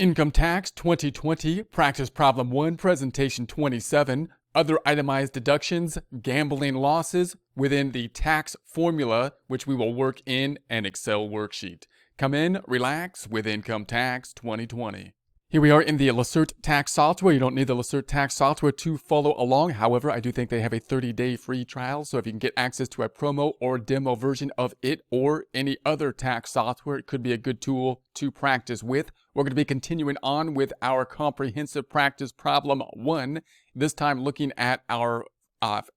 Income Tax 2020, Practice Problem 1, Presentation 27, Other Itemized Deductions, Gambling Losses within the tax formula, which we will work in an Excel worksheet. Come in, relax with Income Tax 2020. Here we are in the Cert Tax software. You don't need the Cert Tax software to follow along. However, I do think they have a 30-day free trial. So if you can get access to a promo or demo version of it or any other tax software, it could be a good tool to practice with. We're going to be continuing on with our comprehensive practice problem 1. This time looking at our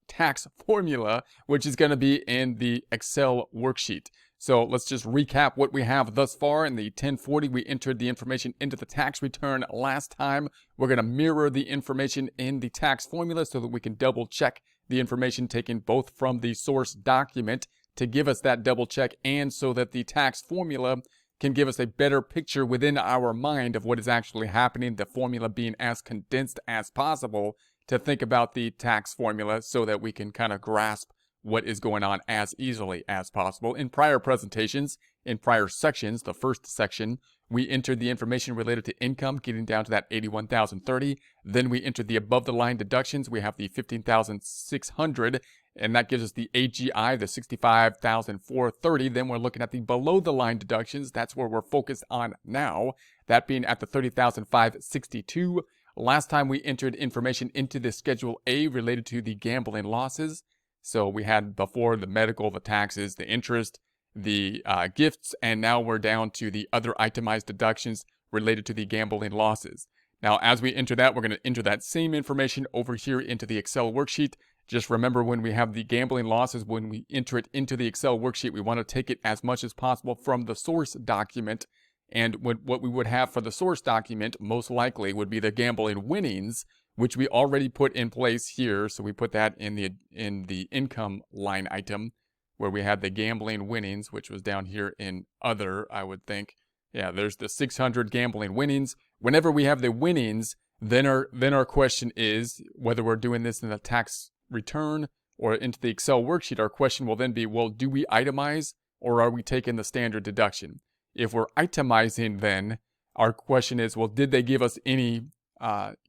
tax formula, which is going to be in the Excel worksheet. So let's just recap what we have thus far. In the 1040, we entered the information into the tax return last time. We're going to mirror the information in the tax formula so that we can double check the information taken both from the source document to give us that double check and so that the tax formula can give us a better picture within our mind of what is actually happening, the formula being as condensed as possible to think about the tax formula so that we can kind of grasp what is going on as easily as possible. In prior presentations, in prior sections, the first section, we entered the information related to income, getting down to that $81,030. Then we entered the above the line deductions. We have the $15,600, and that gives us the AGI, the $65,430. Then we're looking at the below the line deductions. That's where we're focused on now, that being at the $30,562. Last time we entered information into the Schedule A related to the gambling losses. So we had before the medical, the taxes, the interest, the gifts, and now we're down to the other itemized deductions related to the gambling losses. Now, as we enter that, we're going to enter that same information over here into the Excel worksheet. Just remember, when we have the gambling losses, when we enter it into the Excel worksheet, we want to take it as much as possible from the source document. And what we would have for the source document most likely would be the gambling winnings, which we already put in place here. So we put that in the income line item where we had the gambling winnings, which was down here in other, I would think. Yeah, there's the 600 gambling winnings. Whenever we have the winnings, then our question is whether we're doing this in the tax return or into the Excel worksheet. Our question will then be, well, do we itemize or are we taking the standard deduction? If we're itemizing, then our question is, well, did they give us any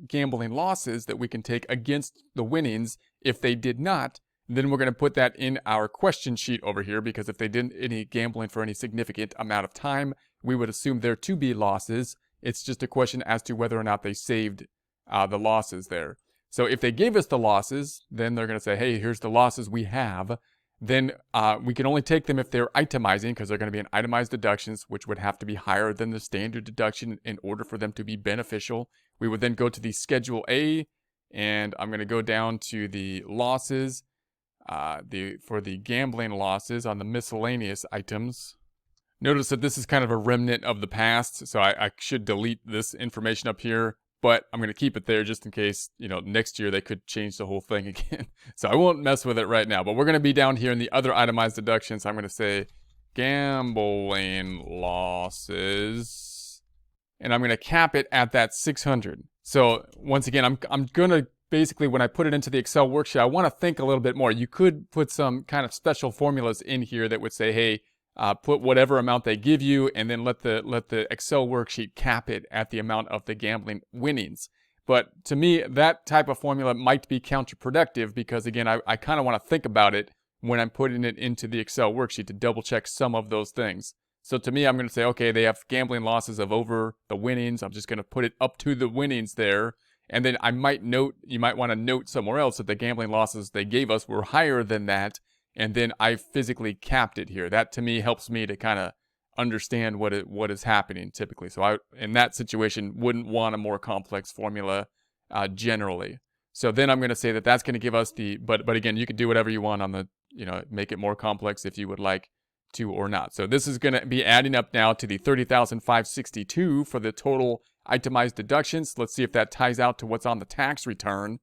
gambling losses that we can take against the winnings? If they did not, then we're going to put that in our question sheet over here, because if they didn't any gambling for any significant amount of time, we would assume there to be losses. It's just a question as to whether or not they saved the losses there. So if they gave us the losses, then they're going to say, hey, here's the losses we have. Then we can only take them if they're itemizing, because they're going to be an itemized deductions, which would have to be higher than the standard deduction in order for them to be beneficial. We would then go to the Schedule A, and I'm going to go down to the losses, for the gambling losses on the miscellaneous items. Notice that this is kind of a remnant of the past, so I should delete this information up here. But I'm going to keep it there just in case, next year they could change the whole thing again. So I won't mess with it right now. But we're going to be down here in the other itemized deductions. I'm going to say gambling losses. And I'm going to cap it at that 600. So once again, I'm going to basically, when I put it into the Excel worksheet, I want to think a little bit more. You could put some kind of special formulas in here that would say, hey, put whatever amount they give you, and then let the Excel worksheet cap it at the amount of the gambling winnings. But to me, that type of formula might be counterproductive because, again, I kind of want to think about it when I'm putting it into the Excel worksheet to double check some of those things. So to me, I'm going to say, okay, they have gambling losses of over the winnings. I'm just going to put it up to the winnings there. And then you might want to note somewhere else that the gambling losses they gave us were higher than that. And then I physically capped it here. That to me helps me to kind of understand what is happening typically. So I, in that situation, wouldn't want a more complex formula generally. So then I'm going to say that that's going to give us but again, you can do whatever you want on the, make it more complex if you would like to or not. So this is going to be adding up now to the $30,562 for the total itemized deductions. Let's see if that ties out to what's on the tax return.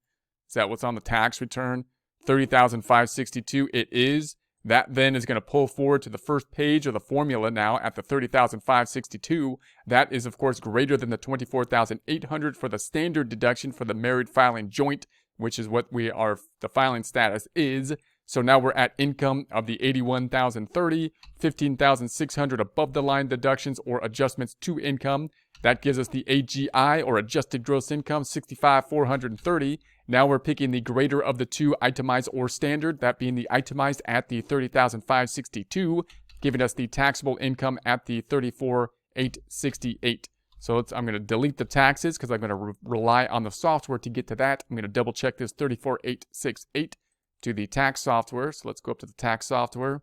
Is that what's on the tax return? $30,562. It is. That then is going to pull forward to the first page of the formula now at the $30,562. That is, of course, greater than the $24,800 for the standard deduction for the married filing joint, which is what the filing status is. So now we're at income of the 81,030, 15,600 above the line deductions or adjustments to income. That gives us the AGI, or adjusted gross income, 65,430. Now we're picking the greater of the two, itemized or standard, that being the itemized at the 30,562, giving us the taxable income at the 34,868. So I'm going to delete the taxes because I'm going to rely on the software to get to that. I'm going to double check this 34,868 to the tax software. So let's go up to the tax software.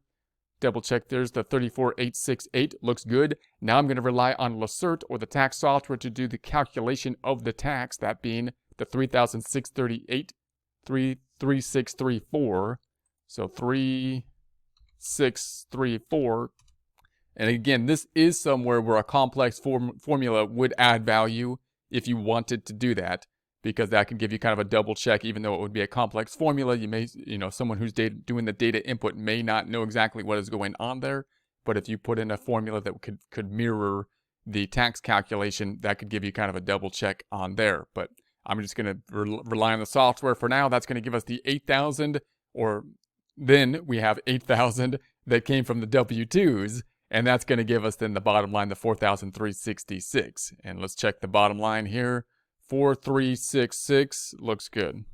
Double check, there's the 34,868, looks good. Now I'm going to rely on Cert, or the tax software, to do the calculation of the tax, that being the 3,638, 3634. So 3634. And again, this is somewhere where a complex formula would add value if you wanted to do that, because that can give you kind of a double check. Even though it would be a complex formula, someone who's doing the data input may not know exactly what is going on there. But if you put in a formula that could mirror the tax calculation, that could give you kind of a double check on there. But I'm just going to rely on the software for now. That's going to give us the 8,000, or then we have 8,000 that came from the W-2s. And that's going to give us then the bottom line, the 4,366. And let's check the bottom line here. 4,366 looks good.